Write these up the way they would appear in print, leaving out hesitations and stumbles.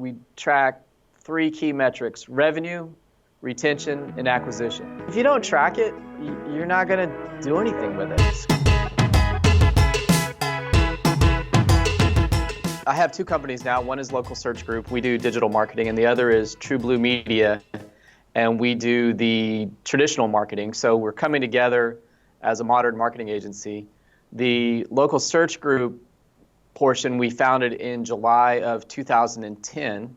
we track 3 key metrics: revenue, retention, and acquisition. If you don't track it, you're not going to do anything with it. I have 2 companies now. One is Local Search Group. We do digital marketing, and the other is True Blue Media, and we do the traditional marketing. So we're coming together as a modern marketing agency. The Local Search Group portion we founded in July of 2010,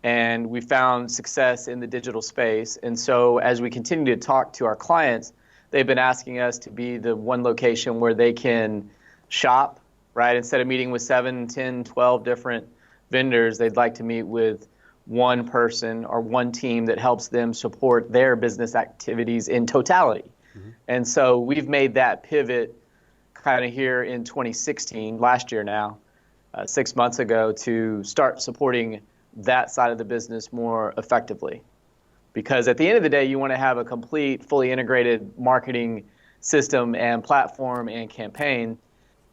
and we found success in the digital space. And so as we continue to talk to our clients, they've been asking us to be the one location where they can shop, right? Instead of meeting with 7, 10, 12 different vendors, they'd like to meet with one person or one team that helps them support their business activities in totality. And so we've made that pivot kind of here in 2016, last year now, 6 months ago, to start supporting that side of the business more effectively. Because at the end of the day, you want to have a complete, fully integrated marketing system and platform and campaign.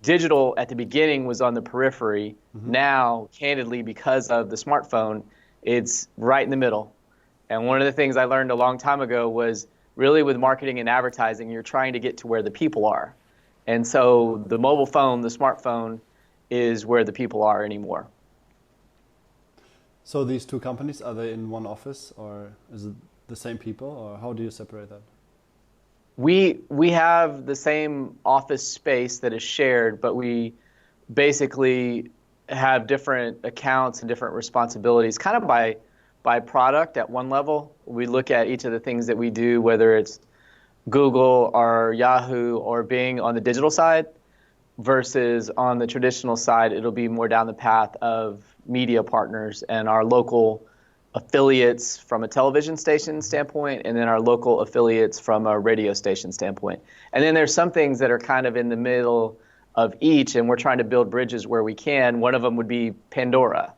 Digital at the beginning was on the periphery. Now, candidly, because of the smartphone, it's right in the middle. And one of the things I learned a long time ago was really with marketing and advertising, you're trying to get to where the people are. And so the mobile phone, the smartphone, is where the people are anymore. So these 2 companies, are they in one office, or is it the same people, or how do you separate that? We have the same office space that is shared, but we basically have different accounts and different responsibilities, kind of by product at one level. We look at each of the things that we do, whether it's Google or Yahoo or Bing on the digital side, versus on the traditional side, it'll be more down the path of media partners and our local affiliates from a television station standpoint, and then our local affiliates from a radio station standpoint. And then there's some things that are kind of in the middle of each, and we're trying to build bridges where we can. One of them would be Pandora,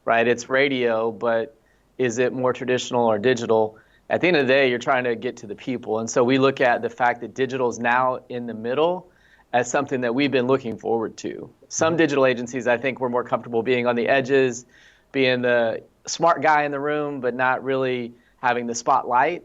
right? It's radio, but is it more traditional or digital? At the end of the day, you're trying to get to the people. And so we look at the fact that digital is now in the middle as something that we've been looking forward to. Some digital agencies, I think, were more comfortable being on the edges, being the smart guy in the room, but not really having the spotlight.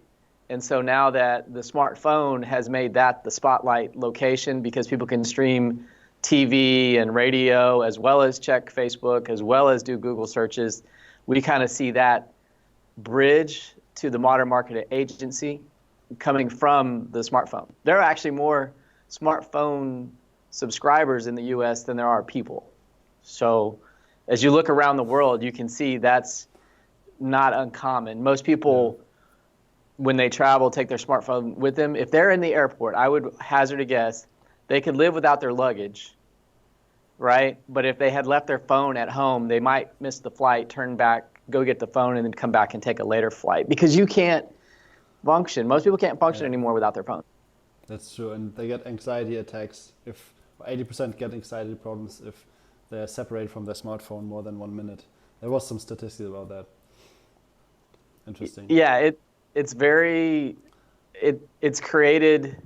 And so now that the smartphone has made that the spotlight location, because people can stream TV and radio, as well as check Facebook, as well as do Google searches, we kind of see that bridge to the modern market agency coming from the smartphone. There are actually more smartphone subscribers in the US than there are people. So as you look around the world, you can see that's not uncommon. Most people, when they travel, take their smartphone with them. If they're in the airport, I would hazard a guess, they could live without their luggage, right? But if they had left their phone at home, they might miss the flight, turn back, go get the phone, and then come back and take a later flight, because you can't function. Most people can't function anymore without their phone. That's true, and they get anxiety attacks. If 80% get anxiety problems if they're separated from their smartphone more than 1 minute. There was some statistics about that. Interesting. Yeah, it's created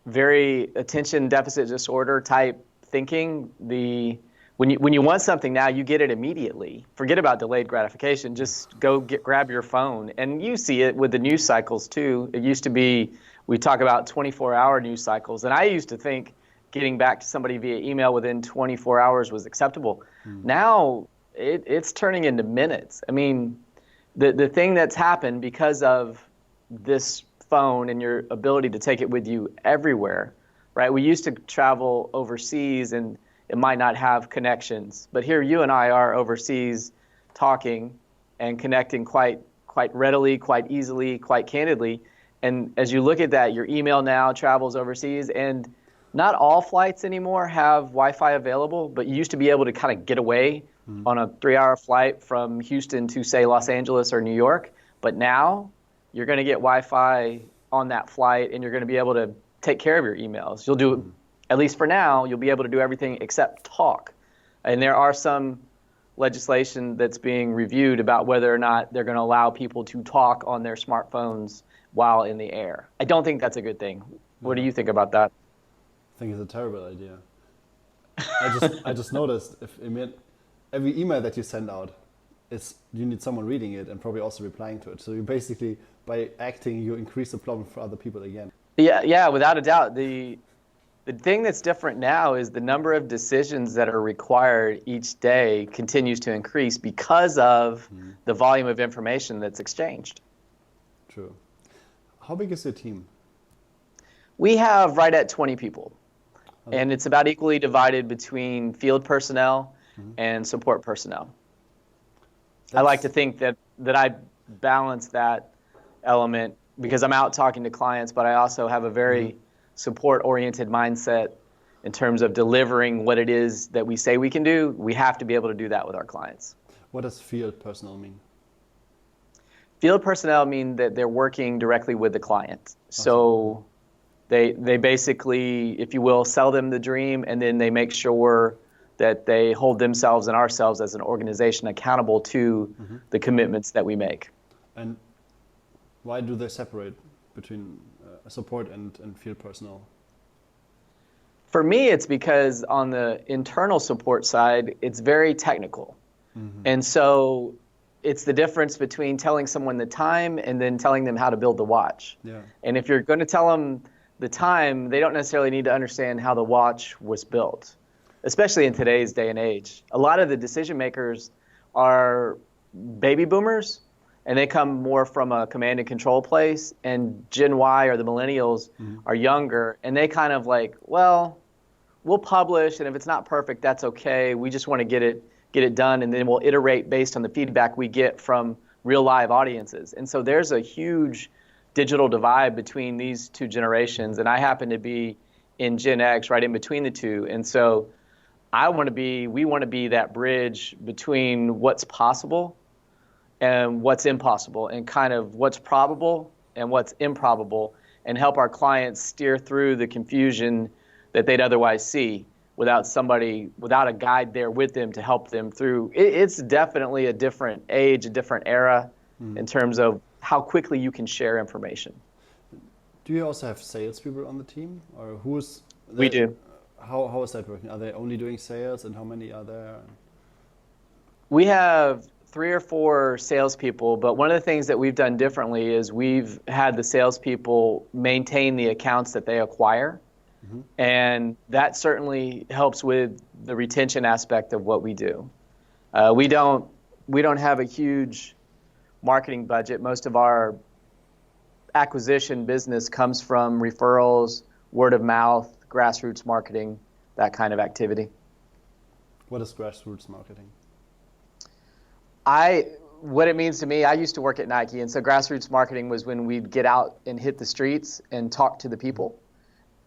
very attention deficit disorder type thinking. When you want something now, you get it immediately. Forget about delayed gratification. Just go grab your phone. And you see it with the news cycles too. It used to be, we talk about 24-hour news cycles. And I used to think getting back to somebody via email within 24 hours was acceptable. Now it's turning into minutes. I mean, the thing that's happened because of this phone and your ability to take it with you everywhere, right? We used to travel overseas and it might not have connections, but here you and I are overseas talking and connecting quite readily, quite easily, quite candidly. And as you look at that, your email now travels overseas, and not all flights anymore have Wi-Fi available, but you used to be able to kind of get away on a 3-hour flight from Houston to, say, Los Angeles or New York. But now you're going to get Wi-Fi on that flight, and you're going to be able to take care of your emails. You'll do, at least for now, you'll be able to do everything except talk. And there are some legislation that's being reviewed about whether or not they're going to allow people to talk on their smartphones while in the air. I don't think that's a good thing. What do you think about that? I think it's a terrible idea. I just noticed if every email that you send out, you need someone reading it and probably also replying to it. So you basically, by acting, you increase the problem for other people again. Yeah, without a doubt. The thing that's different now is the number of decisions that are required each day continues to increase because of the volume of information that's exchanged. True. How big is your team? We have right at 20 people, and it's about equally divided between field personnel and support personnel. I like to think that I balance that element because I'm out talking to clients, but I also have a very support-oriented mindset in terms of delivering what it is that we say we can do. We have to be able to do that with our clients. What does field personnel mean? Field personnel mean that they're working directly with the client. So they basically, if you will, sell them the dream, and then they make sure that they hold themselves and ourselves as an organization accountable to the commitments that we make. And why do they separate between support and field personnel? For me, it's because on the internal support side, it's very technical. And so it's the difference between telling someone the time and then telling them how to build the watch. Yeah. And if you're going to tell them the time, they don't necessarily need to understand how the watch was built, especially in today's day and age. A lot of the decision makers are baby boomers, and they come more from a command and control place, and Gen Y or the millennials are younger, and they kind of like, well, we'll publish, and if it's not perfect, that's okay. We just want to get it done, and then we'll iterate based on the feedback we get from real live audiences. And so there's a huge digital divide between these two generations, and I happen to be in Gen X, right in between the two. And so we want to be that bridge between what's possible and what's impossible, and kind of what's probable and what's improbable, and help our clients steer through the confusion that they'd otherwise see without a guide there with them to help them through. It's definitely a different age, a different era in terms of how quickly you can share information. Do you also have salespeople on the team, or We do. How is that working? Are they only doing sales, and how many are there? We have 3 or 4 salespeople, but one of the things that we've done differently is we've had the salespeople maintain the accounts that they acquire, and that certainly helps with the retention aspect of what we do. We don't have a huge marketing budget. Most of our acquisition business comes from referrals, word of mouth, grassroots marketing, that kind of activity. What is grassroots marketing? What it means to me, I used to work at Nike, and so grassroots marketing was when we'd get out and hit the streets and talk to the people.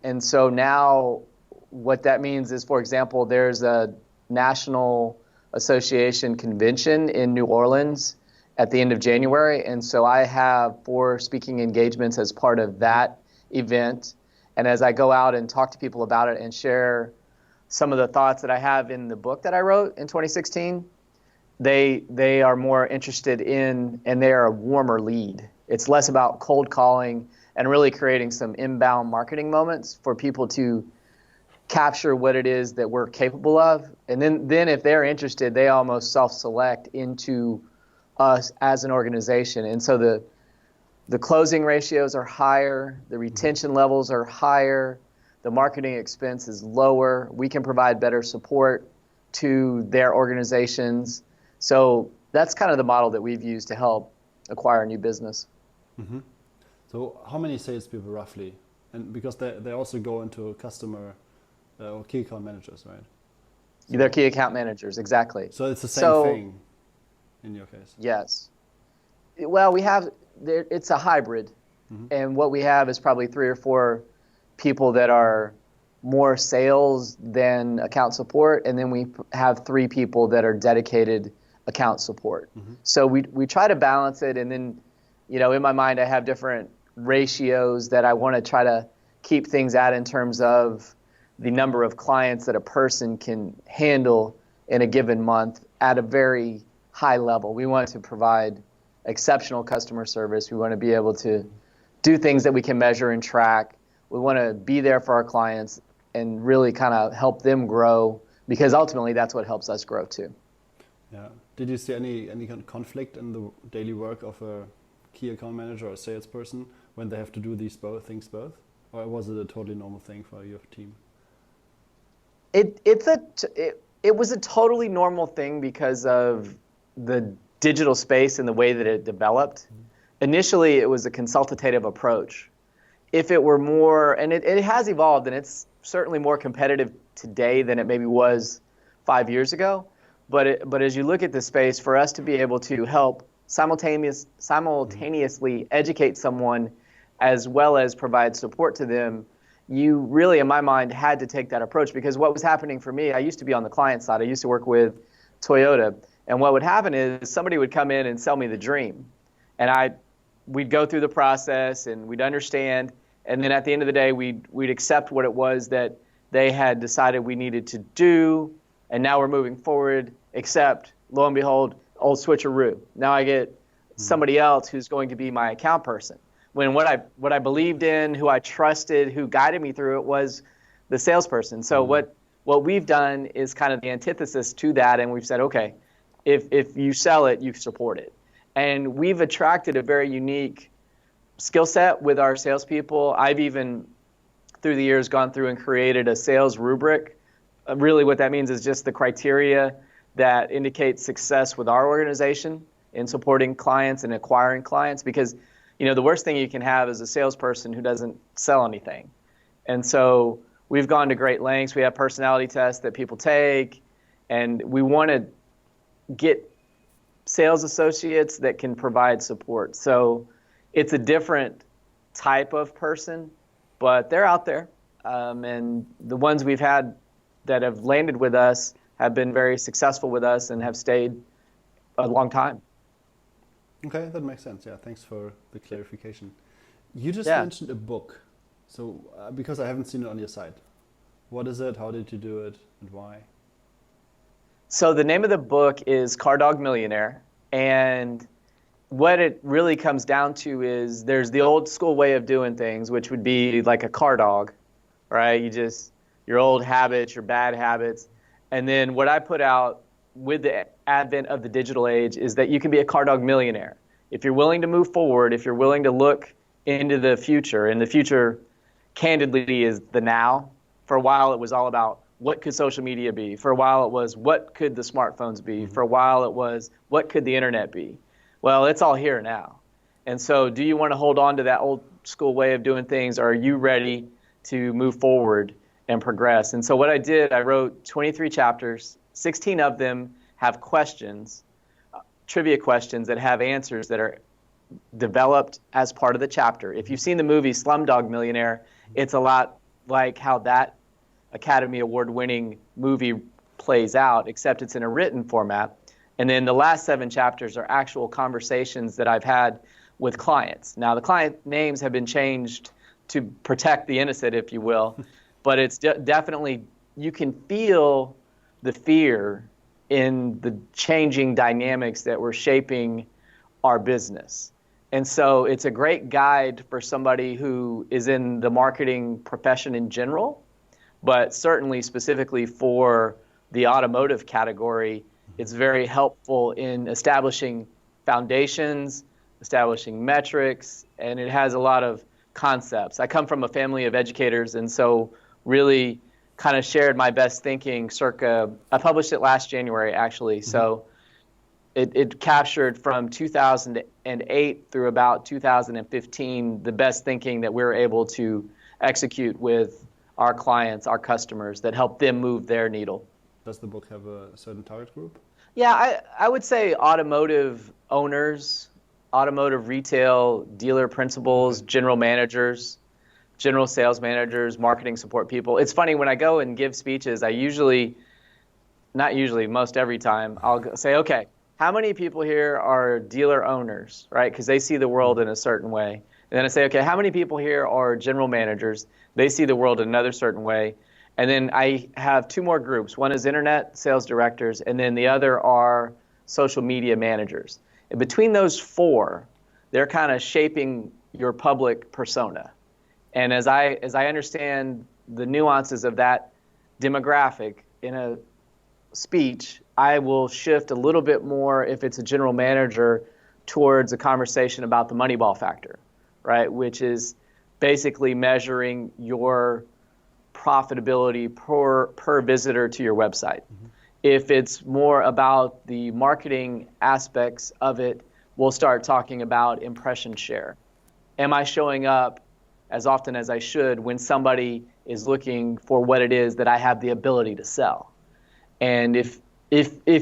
And so now what that means is, for example, there's a National Association convention in New Orleans at the end of January, and so I have 4 speaking engagements as part of that event. And as I go out and talk to people about it and share some of the thoughts that I have in the book that I wrote in 2016, they are more interested in, and they are a warmer lead. It's less about cold calling and really creating some inbound marketing moments for people to capture what it is that we're capable of. And then if they're interested, they almost self-select into us as an organization. And so the closing ratios are higher, the retention levels are higher, the marketing expense is lower, we can provide better support to their organizations. So that's kind of the model that we've used to help acquire new business. So how many salespeople roughly? And because they also go into customer or key account managers, right? So they're key account managers, exactly. So it's the same thing in your case? Yes. Well, it's a hybrid. And what we have is probably 3 or 4 people that are more sales than account support, and then we have 3 people that are dedicated account support. So we try to balance it, and then, in my mind I have different ratios that I want to try to keep things at in terms of the number of clients that a person can handle in a given month at a very high level. We want to provide exceptional customer service. We want to be able to do things that we can measure and track. We want to be there for our clients and really kind of help them grow, because ultimately that's what helps us grow too. Yeah. Did you see any kind of conflict in the daily work of a key account manager or a salesperson when they have to do these things both? Or was it a totally normal thing for your team? It was a totally normal thing because of the digital space and the way that it developed. Initially, it was a consultative approach. If it were more, and it has evolved, and it's certainly more competitive today than it maybe was 5 years ago. But as you look at the space, for us to be able to help simultaneously educate someone as well as provide support to them, you really, in my mind, had to take that approach. Because what was happening for me, I used to be on the client side. I used to work with Toyota. And what would happen is somebody would come in and sell me the dream. And we'd go through the process and we'd understand. And then at the end of the day, we'd accept what it was that they had decided we needed to do. And now we're moving forward, except, lo and behold, old switcheroo. Now I get somebody else who's going to be my account person. When what I believed in, who I trusted, who guided me through it was the salesperson. So what we've done is kind of the antithesis to that, and we've said, okay, if you sell it, you support it. And we've attracted a very unique skill set with our salespeople. I've even, through the years, gone through and created a sales rubric. Really what that means is just the criteria that indicate success with our organization in supporting clients and acquiring clients. Because, the worst thing you can have is a salesperson who doesn't sell anything. And so we've gone to great lengths. We have personality tests that people take, and we want to get sales associates that can provide support. So it's a different type of person, but they're out there. And the ones we've had that have landed with us have been very successful with us and have stayed a long time. Okay, that makes sense. Yeah, thanks for the clarification. You just mentioned a book. So because I haven't seen it on your site, what is it? How did you do it? And why? So the name of the book is Car Dog Millionaire. And what it really comes down to is there's the old school way of doing things, which would be like a car dog, right? Your old habits, your bad habits. And then what I put out with the advent of the digital age is that you can be a car dog millionaire. If you're willing to move forward, if you're willing to look into the future, and the future candidly is the now. For a while it was all about what could social media be? For a while it was what could the smartphones be? For a while it was what could the internet be? Well, it's all here now. And so do you want to hold on to that old school way of doing things, or are you ready to move forward and progress? And so what I did, I wrote 23 chapters. 16 of them have questions, trivia questions that have answers that are developed as part of the chapter. If you've seen the movie Slumdog Millionaire, it's a lot like how that Academy Award-winning movie plays out, except it's in a written format. And then the last 7 chapters are actual conversations that I've had with clients. Now, the client names have been changed to protect the innocent, if you will, but it's definitely, you can feel the fear in the changing dynamics that were shaping our business. And so it's a great guide for somebody who is in the marketing profession in general, but certainly specifically for the automotive category, it's very helpful in establishing foundations, establishing metrics, and it has a lot of concepts. I come from a family of educators, and so really kind of shared my best thinking I published it last January, actually. So it captured from 2008 through about 2015 the best thinking that we were able to execute with our clients, our customers, that help them move their needle. Does the book have a certain target group? Yeah, I would say automotive owners, automotive retail dealer principals, general managers, general sales managers, marketing support people. It's funny, when I go and give speeches, most every time, I'll say, okay, how many people here are dealer owners, right? Because they see the world in a certain way. And then I say, okay, how many people here are general managers? They see the world in another certain way. And then I have 2 more groups. One is internet sales directors, and then the other are social media managers. And between those 4, they're kind of shaping your public persona. And as I understand the nuances of that demographic in a speech, I will shift a little bit more if it's a general manager towards a conversation about the Moneyball factor, right? Which is basically measuring your profitability per visitor to your website. Mm-hmm. If it's more about the marketing aspects of it, we'll start talking about impression share. Am I showing up as often as I should when somebody is looking for what it is that I have the ability to sell? And if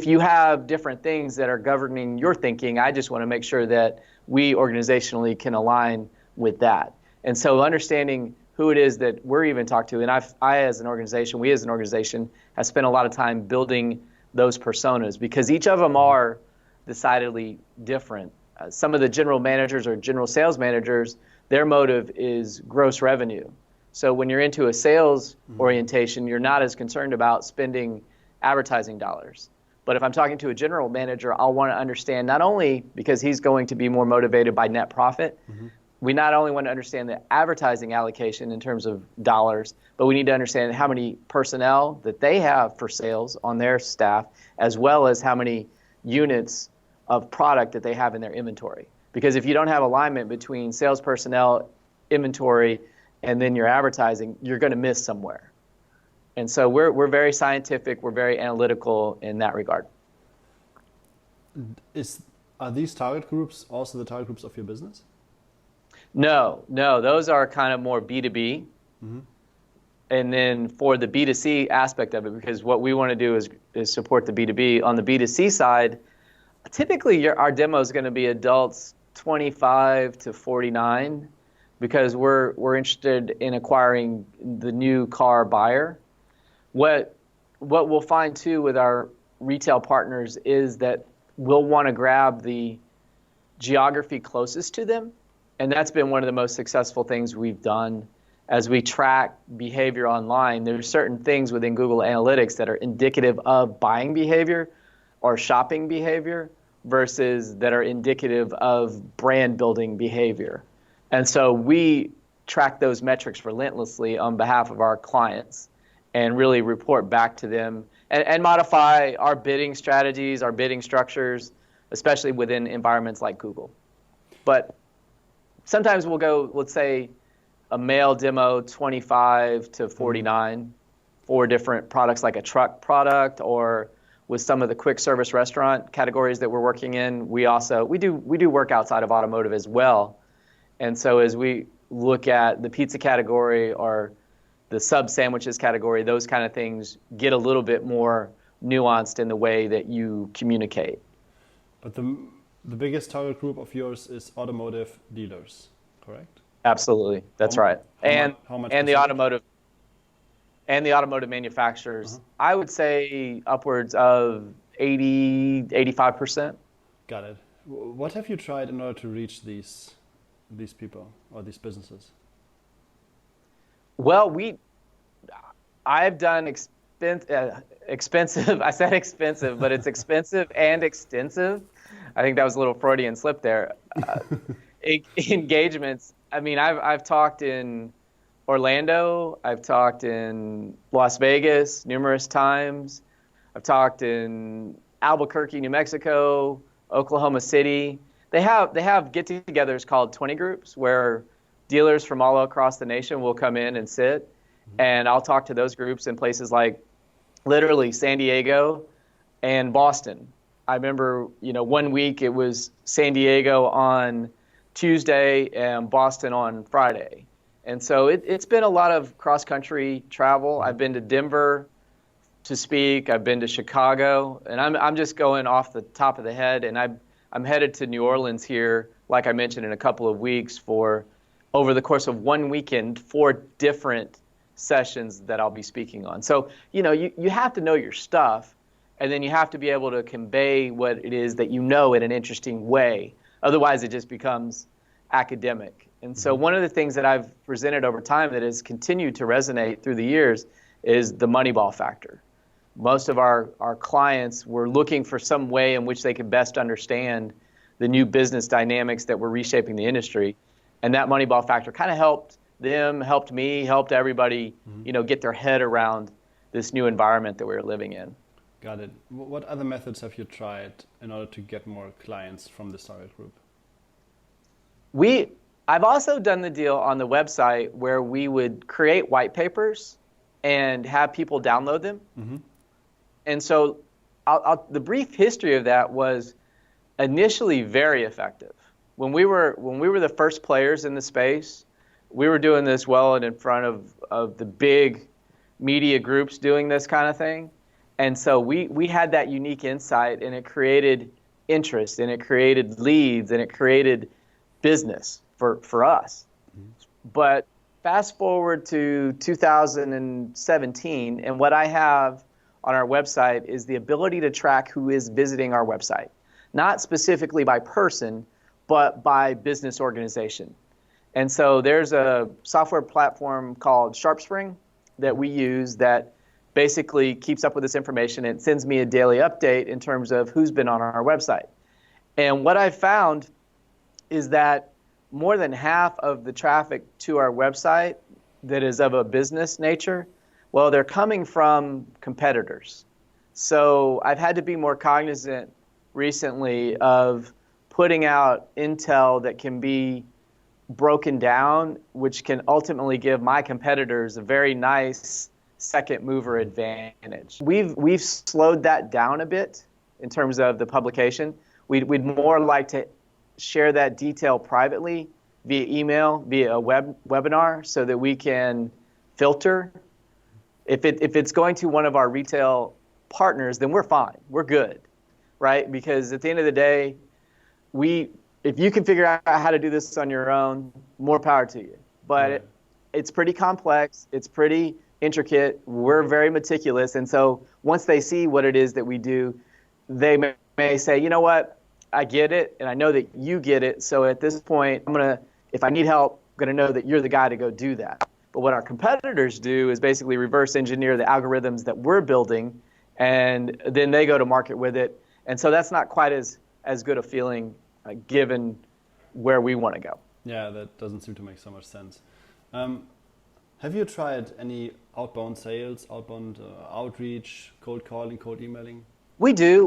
you have different things that are governing your thinking, I just want to make sure that we organizationally can align with that. And so understanding who it is that we're even talking to, and we as an organization, have spent a lot of time building those personas because each of them are decidedly different. Some of the general managers or general sales managers, their motive is gross revenue. So when you're into a sales orientation, you're not as concerned about spending advertising dollars. But if I'm talking to a general manager, I'll want to understand not only because he's going to be more motivated by net profit, we not only want to understand the advertising allocation in terms of dollars, but we need to understand how many personnel that they have for sales on their staff, as well as how many units of product that they have in their inventory. Because if you don't have alignment between sales personnel, inventory, and then your advertising, you're going to miss somewhere. And so we're very scientific, we're very analytical in that regard. Are these target groups also the target groups of your business? No, those are kind of more B2B. Mm-hmm. And then for the B2C aspect of it, because what we want to do is support the B2B. On the B2C side, typically our demo is going to be adults 25 to 49 because we're interested in acquiring the new car buyer. What we'll find too with our retail partners is that we'll want to grab the geography closest to them. And that's been one of the most successful things we've done as we track behavior online. There's certain things within Google Analytics that are indicative of buying behavior or shopping behavior versus that are indicative of brand building behavior. And so we track those metrics relentlessly on behalf of our clients and really report back to them and modify our bidding strategies, our bidding structures, especially within environments like Google. But sometimes we'll go, let's say, a male demo 25 to 49 for different products like a truck product, or with some of the quick service restaurant categories that we're working in, we do work outside of automotive as well. And so as we look at the pizza category or the sub sandwiches category, those kind of things get a little bit more nuanced in the way that you communicate. But the biggest target group of yours is automotive dealers, correct? Absolutely, that's right. And the automotive manufacturers, I would say upwards of 85%. Got it. What have you tried in order to reach these people or these businesses? Well, I've done expensive. I said expensive, but it's expensive and extensive. I think that was a little Freudian slip there. Engagements. I mean, I've talked in Orlando. I've talked in Las Vegas numerous times. I've talked in Albuquerque, New Mexico, Oklahoma City. They have get-togethers called 20 groups where dealers from all across the nation will come in and sit, and I'll talk to those groups in places like literally San Diego and Boston. I remember, 1 week it was San Diego on Tuesday and Boston on Friday. And so it's been a lot of cross-country travel. I've been to Denver to speak. I've been to Chicago. And I'm just going off the top of the head. And I'm headed to New Orleans here, like I mentioned, in a couple of weeks for over the course of 1 weekend, 4 different sessions that I'll be speaking on. So, you have to know your stuff, and then you have to be able to convey what it is that in an interesting way. Otherwise, it just becomes academic. And so one of the things that I've presented over time that has continued to resonate through the years is the Moneyball factor. Most of our clients were looking for some way in which they could best understand the new business dynamics that were reshaping the industry. And that Moneyball factor kind of helped them, helped me, helped everybody, get their head around this new environment that we were living in. Got it. What other methods have you tried in order to get more clients from this target group? I've also done the deal on the website where we would create white papers and have people download them. Mm-hmm. And so the brief history of that was initially very effective. When we were the first players in the space, we were doing this well and in front of the big media groups doing this kind of thing. And so we had that unique insight, and it created interest, and it created leads, and it created business for us. Mm-hmm. But fast forward to 2017, and what I have on our website is the ability to track who is visiting our website, not specifically by person, but by business organization. And so there's a software platform called SharpSpring that we use that basically keeps up with this information. It sends me a daily update in terms of who's been on our website. And what I found is that more than half of the traffic to our website that is of a business nature, well, they're coming from competitors. So I've had to be more cognizant recently of putting out intel that can be broken down, which can ultimately give my competitors a very nice second mover advantage. We've slowed that down a bit in terms of the publication. We'd more like to share that detail privately via email, via a webinar, so that we can filter. If it's going to one of our retail partners, then we're fine. We're good, right? Because at the end of the day, if you can figure out how to do this on your own, more power to you. But it's pretty complex. It's pretty intricate. We're very meticulous. And so once they see what it is that we do, they may say, you know what, I get it, and I know that you get it. So at this point, if I need help, I'm going to know that you're the guy to go do that. But what our competitors do is basically reverse engineer the algorithms that we're building, and then they go to market with it. And so that's not quite as good a feeling given where we want to go. Yeah, that doesn't seem to make so much sense. Have you tried any outbound sales, outbound outreach, cold calling, cold emailing? We do.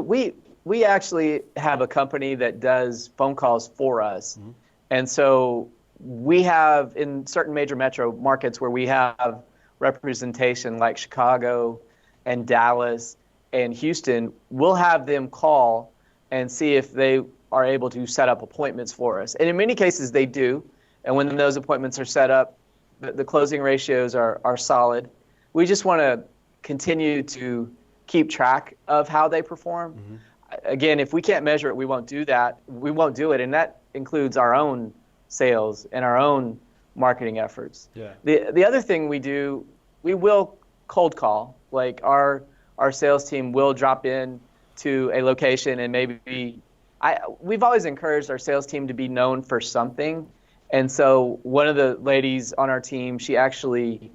We actually have a company that does phone calls for us. Mm-hmm. And so we have in certain major metro markets where we have representation like Chicago and Dallas and Houston, we'll have them call and see if they are able to set up appointments for us. And in many cases they do. And when those appointments are set up, the closing ratios are solid. We just want to continue to keep track of how they perform. Mm-hmm. Again, if we can't measure it, we won't do that. We won't do it. And that includes our own sales and our own marketing efforts. Yeah. The other thing we do, we will cold call. Like our sales team will drop in to a location and we've always encouraged our sales team to be known for something. And so one of the ladies on our team, she actually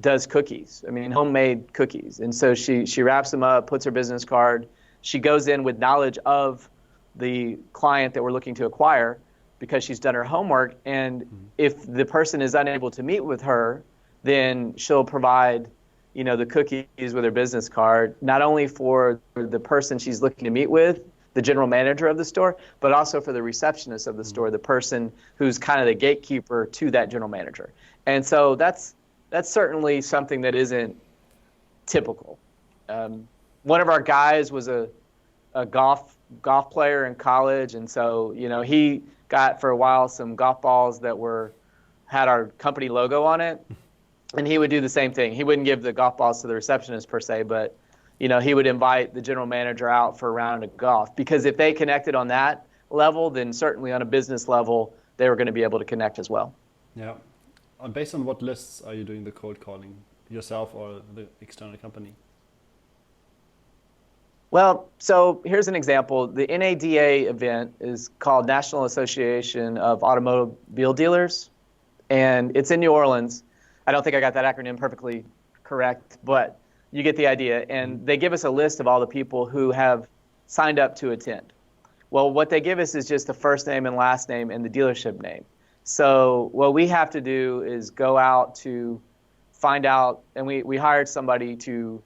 does cookies. I mean, homemade cookies. And so she wraps them up, puts her business card. She goes in with knowledge of the client that we're looking to acquire because she's done her homework. And if the person is unable to meet with her, then she'll provide, the cookies with her business card, not only for the person she's looking to meet with, the general manager of the store, but also for the receptionist of the store, the person who's kind of the gatekeeper to that general manager. And so that's certainly something that isn't typical. One of our guys was a golf player in college, and so he got for a while some golf balls that had our company logo on it, and he would do the same thing. He wouldn't give the golf balls to the receptionist per se, but he would invite the general manager out for a round of golf, because if they connected on that level, then certainly on a business level, they were going to be able to connect as well. Yeah. Based on what lists are you doing the cold calling, yourself or the external company? Well, so here's an example. The NADA event is called National Association of Automobile Dealers, and it's in New Orleans. I don't think I got that acronym perfectly correct, but you get the idea. And they give us a list of all the people who have signed up to attend. Well, what they give us is just the first name and last name and the dealership name. So what we have to do is go out to find out, and we hired somebody to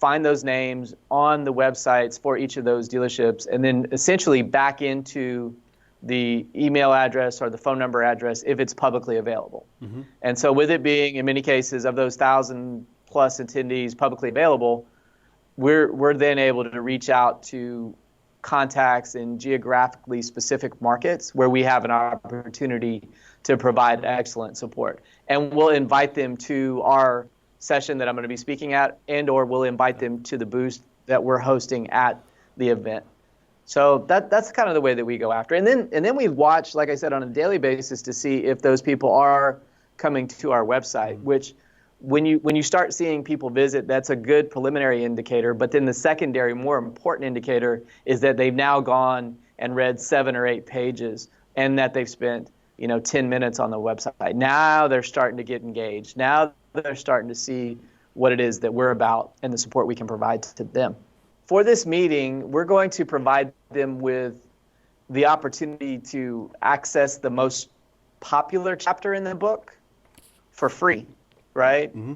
find those names on the websites for each of those dealerships, and then essentially back into the email address or the phone number address if it's publicly available. Mm-hmm. And so with it being, in many cases, of those 1,000 plus attendees publicly available, we're then able to reach out to contacts in geographically specific markets where we have an opportunity to provide excellent support. And we'll invite them to our session that I'm going to be speaking at, and or we'll invite them to the booth that we're hosting at the event. So that's kind of the way that we go after. And then we watch, like I said, on a daily basis to see if those people are coming to our website, mm-hmm. which when you start seeing people visit, that's a good preliminary indicator. But then the secondary, more important indicator is that they've now gone and read 7 or 8 pages and that they've spent 10 minutes on the website. Now they're starting to get engaged. Now they're starting to see what it is that we're about and the support we can provide to them. For this meeting, we're going to provide them with the opportunity to access the most popular chapter in the book for free, right? Mm-hmm.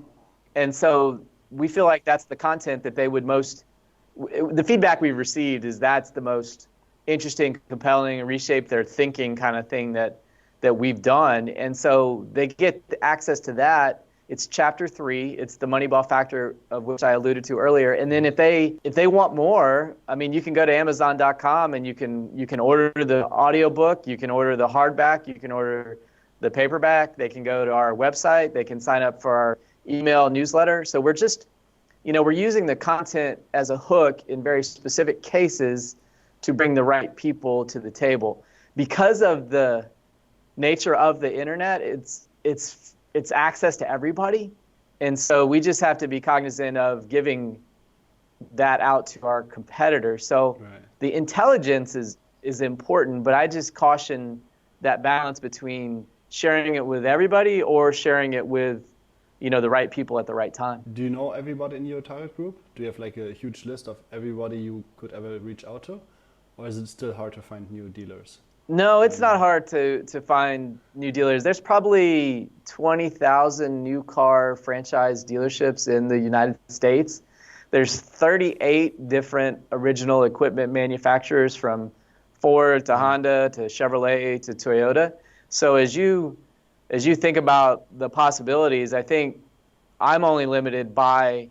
And so we feel like that's the content that they would the feedback we've received is that's the most interesting, compelling, and reshape their thinking kind of thing that we've done. And so they get access to that. It's chapter 3. It's the Moneyball factor of which I alluded to earlier. And then if they want more, I mean, you can go to Amazon.com and you can order the audiobook, you can order the hardback, you can order the paperback. They can go to our website. They can sign up for our email newsletter. So we're just, we're using the content as a hook in very specific cases to bring the right people to the table. Because of the nature of the internet, it's access to everybody. And so we just have to be cognizant of giving that out to our competitors. So right. The intelligence is important, but I just caution that balance between sharing it with everybody or sharing it with, the right people at the right time. Do you know everybody in your target group? Do you have like a huge list of everybody you could ever reach out to? Or is it still hard to find new dealers? No, it's not hard to find new dealers. There's probably 20,000 new car franchise dealerships in the United States. There's 38 different original equipment manufacturers from Ford to Honda to Chevrolet to Toyota. So as you think about the possibilities, I think I'm only limited by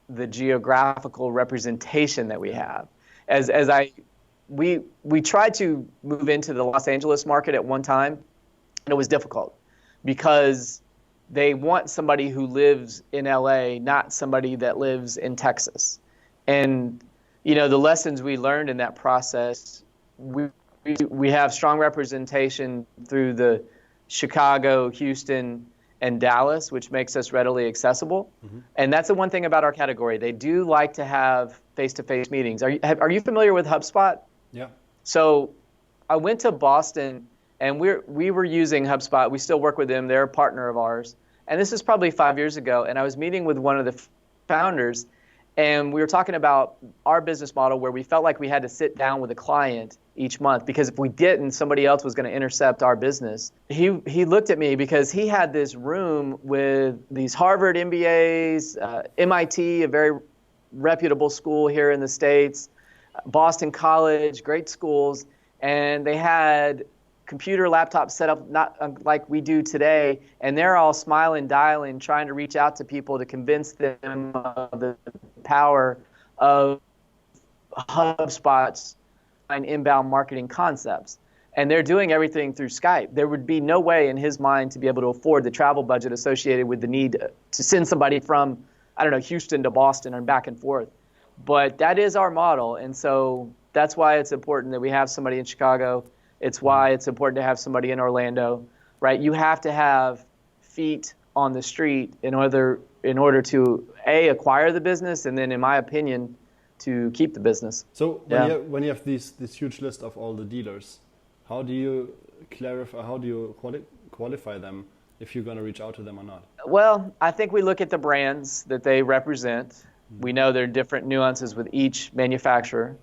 the geographical representation that we have. We tried to move into the Los Angeles market at one time, and it was difficult because they want somebody who lives in LA, not somebody that lives in Texas. And the lessons we learned in that process, we have strong representation through the Chicago, Houston, and Dallas, which makes us readily accessible. Mm-hmm. And that's the one thing about our category. They do like to have face-to-face meetings. Are you familiar with HubSpot? Yeah. So I went to Boston, and we were using HubSpot. We still work with them. They're a partner of ours. And this is probably 5 years ago. And I was meeting with one of the founders, and we were talking about our business model where we felt like we had to sit down with a client each month, because if we didn't, somebody else was going to intercept our business. He looked at me because he had this room with these Harvard MBAs, MIT, a very reputable school here in the States, Boston College, great schools, and they had computer laptops set up not like we do today, and they're all smiling, dialing, trying to reach out to people to convince them of the power of HubSpot's inbound marketing concepts. And they're doing everything through Skype. There would be no way in his mind to be able to afford the travel budget associated with the need to send somebody from, Houston to Boston and back and forth. But that is our model. And so that's why it's important that we have somebody in Chicago. It's why it's important to have somebody in Orlando, right? You have to have feet on the street in order to acquire the business, and then, in my opinion, to keep the business. So when you have this huge list of all the dealers, how do you qualify them if you're going to reach out to them or not? Well, I think we look at the brands that they represent. Mm-hmm. We know there are different nuances with each manufacturer.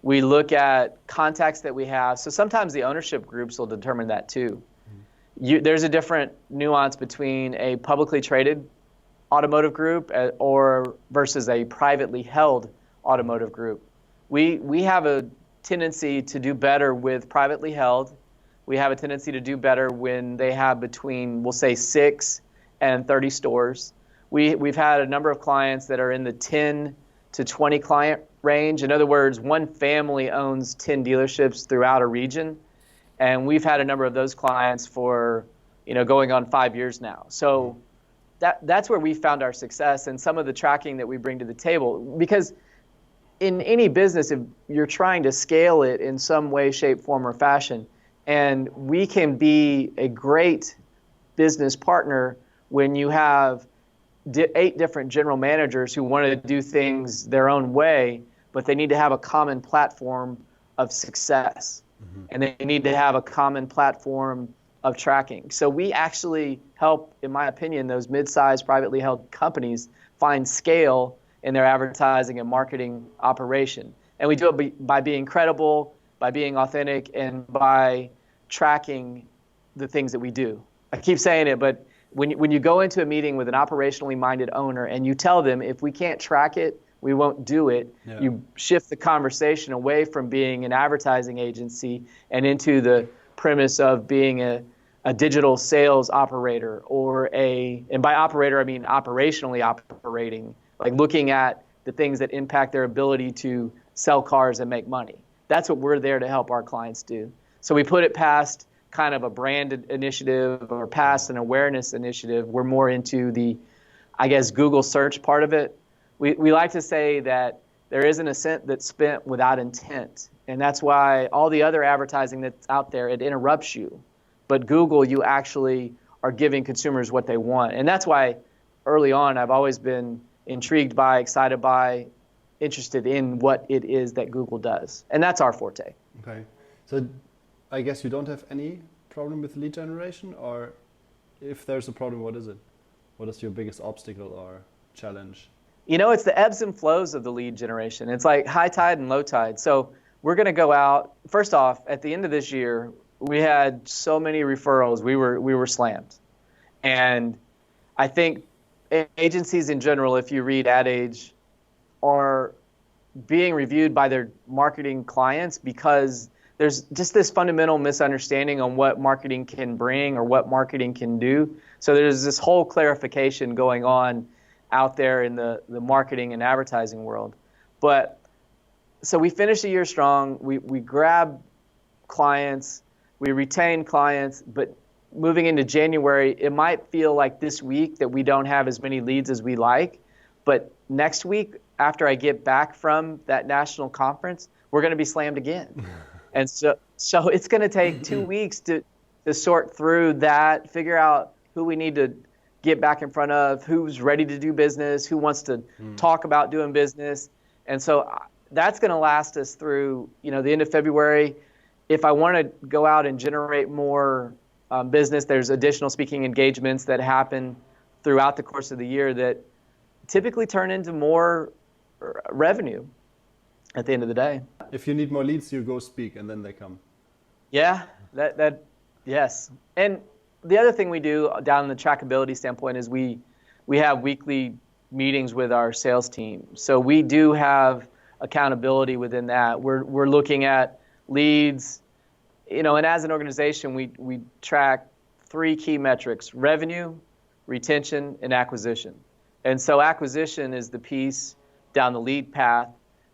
We look at contacts that we have. So sometimes the ownership groups will determine that too. Mm-hmm. There's a different nuance between a publicly traded automotive group or versus a privately held automotive group. We have a tendency to do better with privately held. We have a tendency to do better when they have between, we'll say, 6 and 30 stores. We've had a number of clients that are in the 10 to 20 client range. In other words, one family owns 10 dealerships throughout a region. And we've had a number of those clients for, going on 5 years now. So that's where we found our success and some of the tracking that we bring to the table. Because in any business, if you're trying to scale it in some way, shape, form, or fashion, and we can be a great business partner when you have 8 different general managers who want to do things their own way, but they need to have a common platform of success. Mm-hmm. And they need to have a common platform of tracking. So we actually help, in my opinion, those mid-sized privately held companies find scale in their advertising and marketing operation. And we do it by being credible, by being authentic, and by tracking the things that we do. I keep saying it, but when you go into a meeting with an operationally minded owner and you tell them, if we can't track it, we won't do it, yeah. You shift the conversation away from being an advertising agency and into the premise of being a digital sales operator and by operator, I mean operationally operating, like looking at the things that impact their ability to sell cars and make money. That's what we're there to help our clients do. So we put it past kind of a brand initiative or past an awareness initiative. We're more into the, Google search part of it. We like to say that there isn't a cent that's spent without intent. And that's why all the other advertising that's out there, it interrupts you. But Google, you actually are giving consumers what they want. And that's why early on, I've always been intrigued by, excited by, interested in what it is that Google does. And that's our forte. Okay. So I guess you don't have any problem with lead generation, or if there's a problem, what is it? What is your biggest obstacle or challenge? It's the ebbs and flows of the lead generation. It's like high tide and low tide. So we're going to go out. First off, at the end of this year, we had so many referrals. We were slammed. And I think agencies in general, if you read Ad Age, are being reviewed by their marketing clients because there's just this fundamental misunderstanding on what marketing can bring or what marketing can do. So there's this whole clarification going on out there in the marketing and advertising world. But so we finished the year strong. We grab clients, we retain clients, but moving into January, it might feel like this week that we don't have as many leads as we like. But next week, after I get back from that national conference, we're going to be slammed again. And so it's going to take 2 weeks to sort through that, figure out who we need to get back in front of, who's ready to do business, who wants to talk about doing business. And so that's going to last us through, the end of February. If I want to go out and generate more business, there's additional speaking engagements that happen throughout the course of the year that typically turn into more revenue at the end of the day. If you need more leads, you go speak and then they come. Yeah, yes. And the other thing we do down in the trackability standpoint is we have weekly meetings with our sales team. So we do have accountability within that. We're looking at leads, and as an organization, we track 3 key metrics: revenue, retention, and acquisition. And so acquisition is the piece down the lead path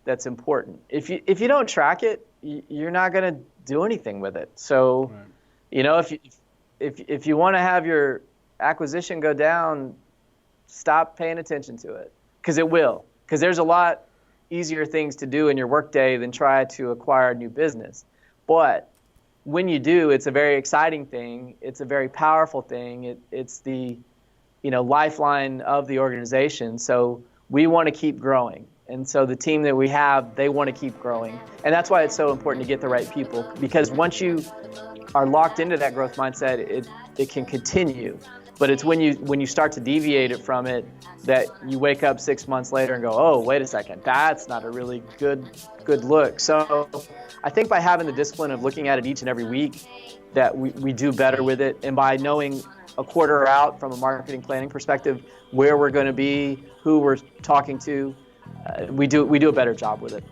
that's important. If you don't track it, you're not going to do anything with it. So, right. If you want to have your acquisition go down, stop paying attention to it, because it will. Because there's a lot easier things to do in your workday than try to acquire new business. But when you do, it's a very exciting thing. It's a very powerful thing. It's the lifeline of the organization. So we want to keep growing. And so the team that we have, they want to keep growing. And that's why it's so important to get the right people, because once you are locked into that growth mindset, it can continue. But it's when you start to deviate it from it that you wake up 6 months later and go, oh, wait a second, that's not a really good look. So I think by having the discipline of looking at it each and every week, that we do better with it. And by knowing a quarter out from a marketing planning perspective, where we're going to be, who we're talking to. We do a better job with it.